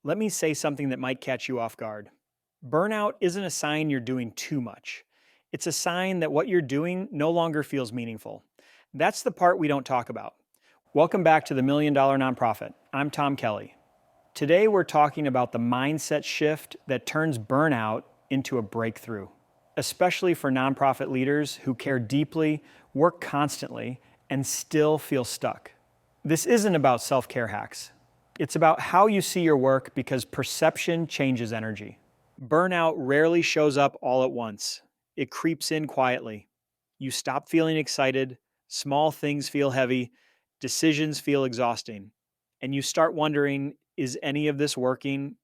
Let me say something that might catch you off guard. Burnout isn't a sign you're doing too much. It's a sign that what you're doing no longer feels meaningful. That's the part we don't talk about. Welcome back to the Million Dollar Nonprofit. I'm Tom Kelly. Today we're talking about the mindset shift that turns burnout into a breakthrough, especially for nonprofit leaders who care deeply, work constantly, and still feel stuck. This isn't about self-care hacks. It's about how you see your work because perception changes energy. Burnout rarely shows up all at once. It creeps in quietly. You stop feeling excited, small things feel heavy, decisions feel exhausting, and you start wondering, is any of this working?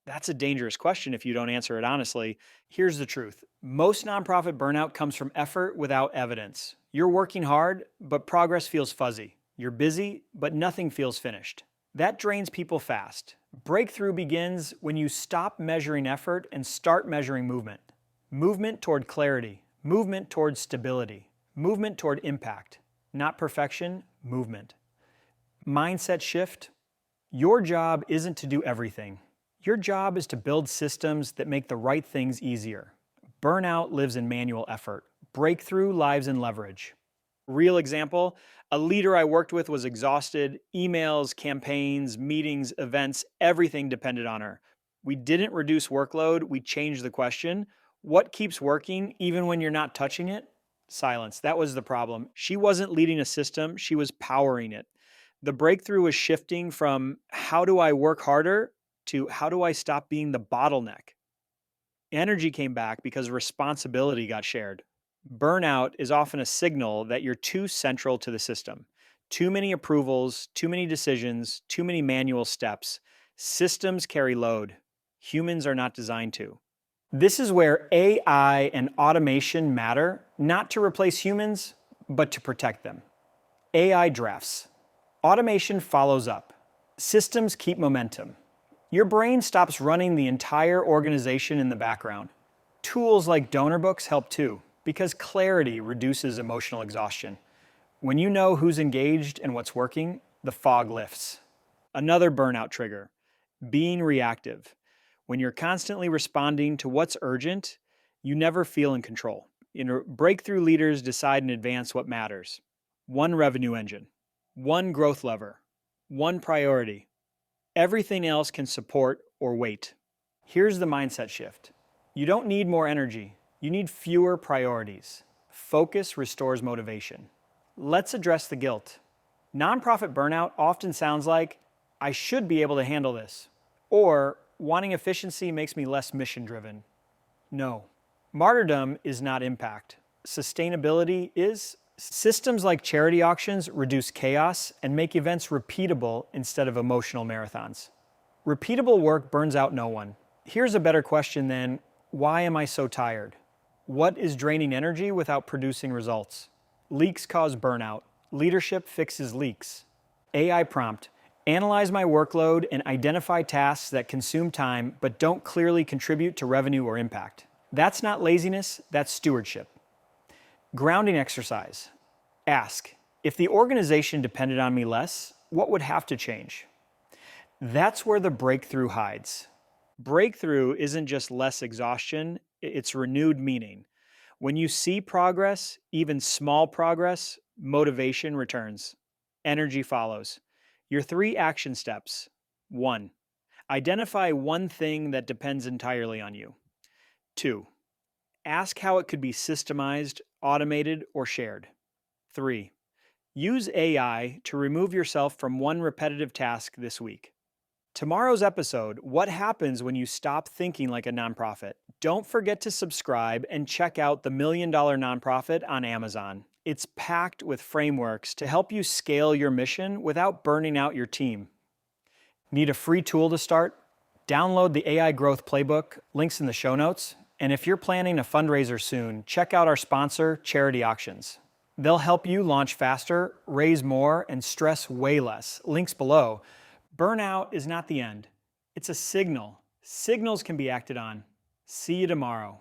That's a dangerous question if you don't answer it honestly. Here's the truth. Most nonprofit burnout comes from effort without evidence. You're working hard, but progress feels fuzzy. You're busy, but nothing feels finished. That drains people fast. Breakthrough begins when you stop measuring effort and start measuring movement. Movement toward clarity, movement toward stability, movement toward impact. Not perfection, movement. Mindset shift. Your job isn't to do everything. Your job is to build systems that make the right things easier. Burnout lives in manual effort. Breakthrough lives in leverage. Real example, a leader I worked with was exhausted. Emails, campaigns, meetings, events, everything depended on her. We didn't reduce workload, we changed the question. What keeps working even when you're not touching it? Silence. That was the problem. She wasn't leading a system, she was powering it. The breakthrough was shifting from how do I work harder to how do I stop being the bottleneck? Energy came back because responsibility got shared. Burnout is often a signal that you're too central to the system. Too many approvals, too many decisions, too many manual steps. Systems carry load. Humans are not designed to. This is where AI and automation matter, not to replace humans, but to protect them. AI drafts. Automation follows up. Systems keep momentum. Your brain stops running the entire organization in the background. Tools like donor books help too, because clarity reduces emotional exhaustion. When you know who's engaged and what's working, the fog lifts. Another burnout trigger, being reactive. When you're constantly responding to what's urgent, you never feel in control. Breakthrough leaders decide in advance what matters. One revenue engine, one growth lever, one priority. Everything else can support or wait. Here's the mindset shift. You don't need more energy. You need fewer priorities. Focus restores motivation. Let's address the guilt. Nonprofit burnout often sounds like, I should be able to handle this, or wanting efficiency makes me less mission-driven. No. Martyrdom is not impact. Sustainability is. Systems like charity auctions reduce chaos and make events repeatable instead of emotional marathons. Repeatable work burns out no one. Here's a better question then, why am I so tired? What is draining energy without producing results? Leaks cause burnout. Leadership fixes leaks. AI prompt, analyze my workload and identify tasks that consume time but don't clearly contribute to revenue or impact. That's not laziness, that's stewardship. Grounding exercise. Ask, if the organization depended on me less, what would have to change? That's where the breakthrough hides. Breakthrough isn't just less exhaustion, it's renewed meaning. When you see progress, even small progress, motivation returns. Energy follows. Your 3 action steps. 1. Identify one thing that depends entirely on you. 2. Ask how it could be systemized, automated, or shared. 3. Use AI to remove yourself from one repetitive task this week. Tomorrow's episode, what happens when you stop thinking like a nonprofit? Don't forget to subscribe and check out the Million Dollar Nonprofit on Amazon. It's packed with frameworks to help you scale your mission without burning out your team. Need a free tool to start? Download the AI Growth Playbook, links in the show notes. And if you're planning a fundraiser soon, check out our sponsor, Charity Auctions. They'll help you launch faster, raise more, and stress way less. Links below. Burnout is not the end. It's a signal. Signals can be acted on. See you tomorrow.